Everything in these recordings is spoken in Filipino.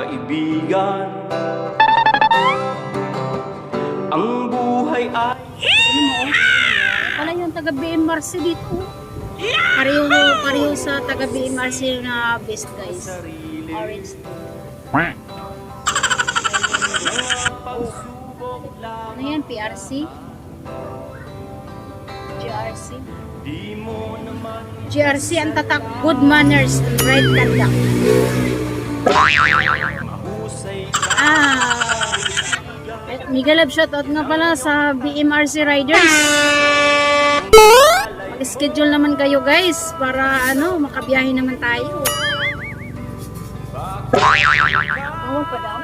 kaibigan. Ang buhay ay Wala yung taga BMRC dito. Pareho sa taga BMRC na best guys. Orange. Ano yan? PRC? GRC? GRC ang tatak, good manners and right conduct. Migalab shoutout nga pala sa BMRC riders. Mag-schedule naman kayo guys para makabiyahe naman tayo. Bawal pa daw?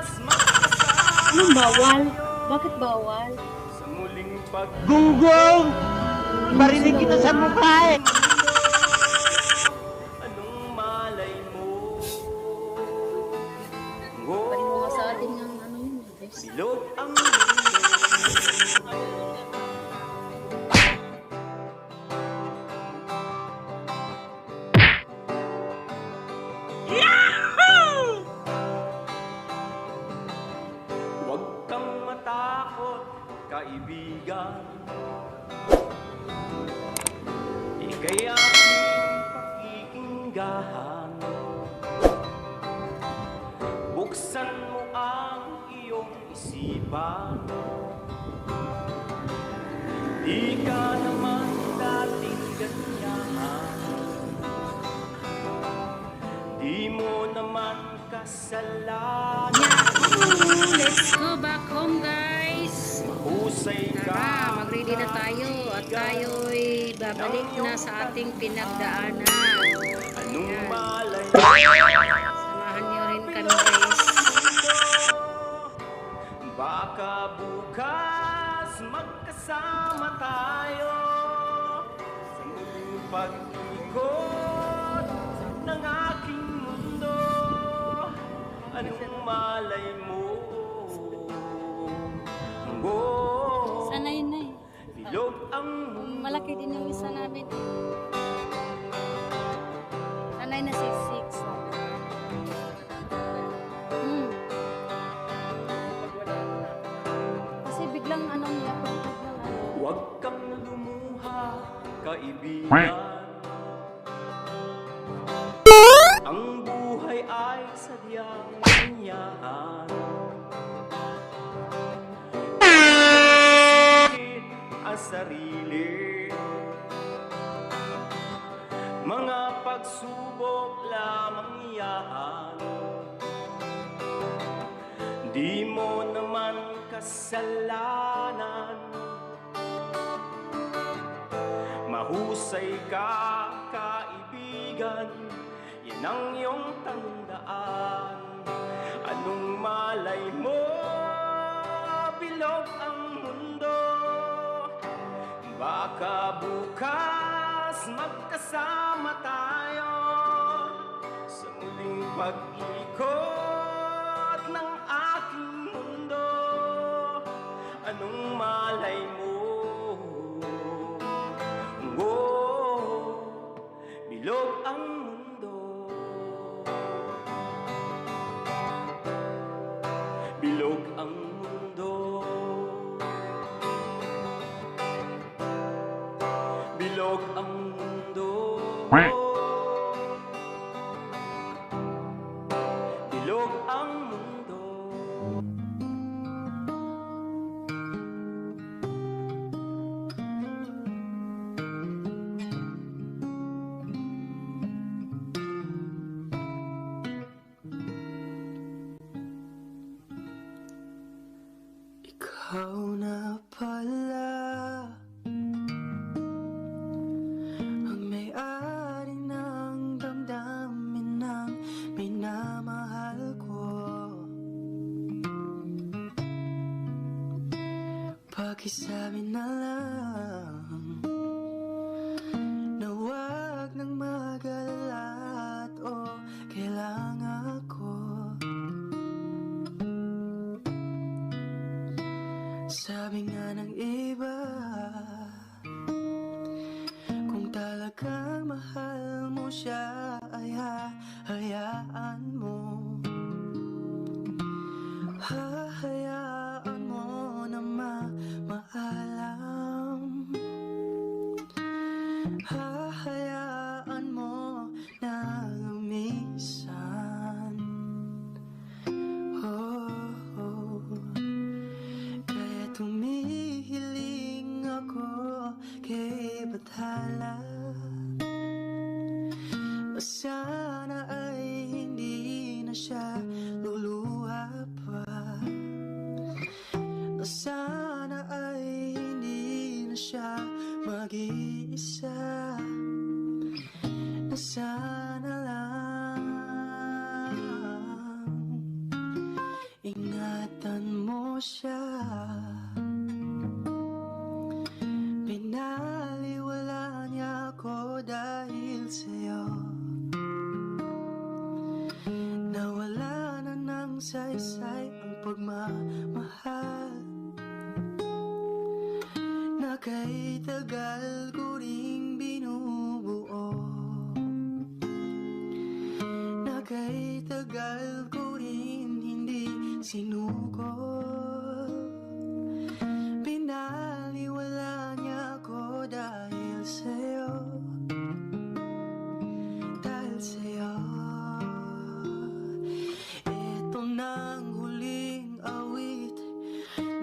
Anong bawal? Bakit bawal? Gunggong! Marinig kita sa mukha eh! Anong malay mo? Pwede mo nga sa atin ng yun guys. Bilog ang huwag kang matakot, kaibigan. Ika'y aking pakikinggan. Buksan mo ang iyong isipan. Di ka naman dating ganyan. Di mo naman kasalanan. Let's go back home guys. Mahusay ka. Tara, mag-ready na tayo at tayo'y babalik na sa ating pinagdaanan. Anong malay Samahan niyo rin kami guys. baka bukas magkasama tayo sa muling pag-ikot ng aking mundo. Anong malay mo? Sana yun na eh. Bilog ang mundo. Malaki din yung isa namin. Sanay na 6'6". Kasi biglang niya. Huwag kang lumuha, kaibigan. Ang buhay ay sadyang ganyan. Ang sarili, mga pagsubok lamang yan. Di mo naman kasalanan. Mahusay ka, kaibigan, yan ang iyong tandaan. Anong malay mo? Bilog ang mundo. Baka bukas magkasama tayo sa muling pag-ikot ng aking mundo. Anong malay mo? Bilog ang mundo. Bilog ang mundo. Bilog ang mundo. Bilog ang mundo. Ikaw na pala ang may-ari ng damdamin ng minamahal ko. Pakisabi na lang na huwag nang mag-alala at kailangan ako. Sabi nga ng iba, kung talagang mahal mo siya ay hayaan mo. siya. Pinaliwala niya ako dahil sa'yo. Nawala na ng saysay ang pagmamahal na kay tagal ko ring binubuo, na kay tagal ko rin hindi sinuko. Pinaliwala niya ako dahil sa'yo, dahil sa'yo. Ito nang huling awit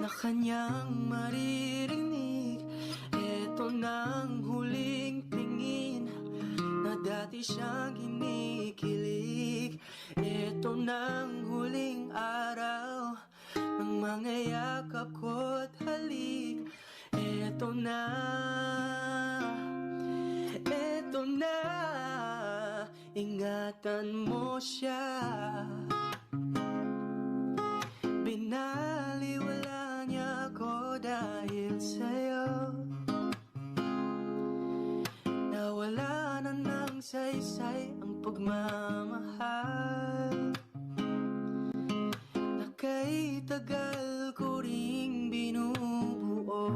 na kanyang maririnig. Ito nang huling tingin na dati siyang kinikilig. Ito nang huling araw ng mga yakap ko't halik. Ito na, ingatan mo siya. Binaliwala niya ako dahil sa'yo. Nawala na ng saysay ang pagmamahal na kay tagal ko ring binubuo,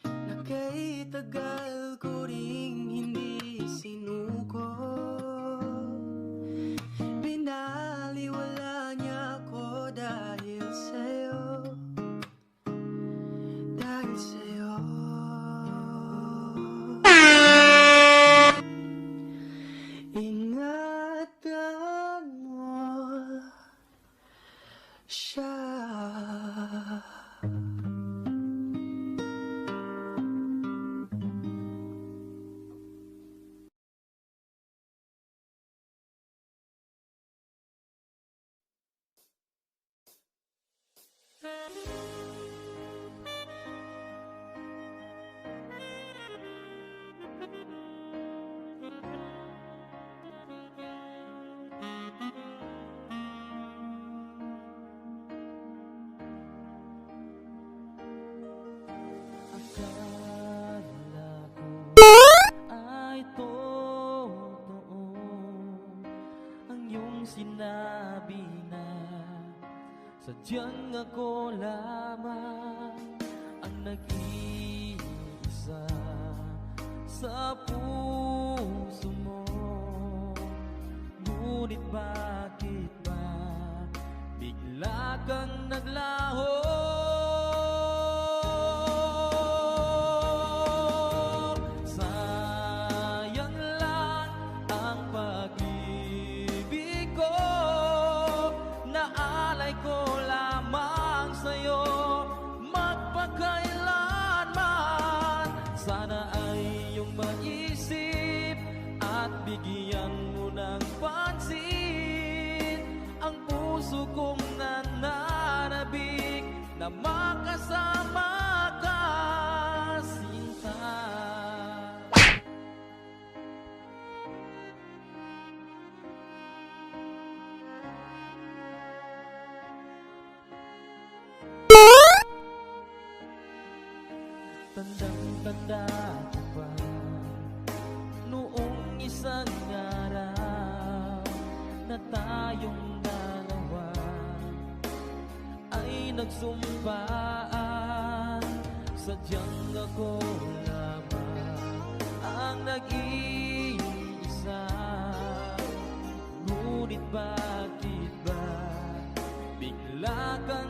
na kay tagal ko ring hindi sinuko. Binaliwala niya ako dahil sa'yo, dahil sa'yo. Ingatan mo siya. Ay totoo ang iyong sinabi na sadyang ako lamang ang nag-iisa sa puso mo. Ngunit bakit ba bigla kang naglaho? Sayang lang ang pag-ibig ko, naalay ko lamang sa'yo magpakailanman. Sana ay iyong maisip at bigyan mo ng pansin ang puso kong nananabik na makasama ka, sinta. Tandang-tanda ko pa noong isang araw na tayong dalawa ay nagsumpaan. Sadyang ako lamang ang nag-iisa. Ngunit bakit ba bigla ka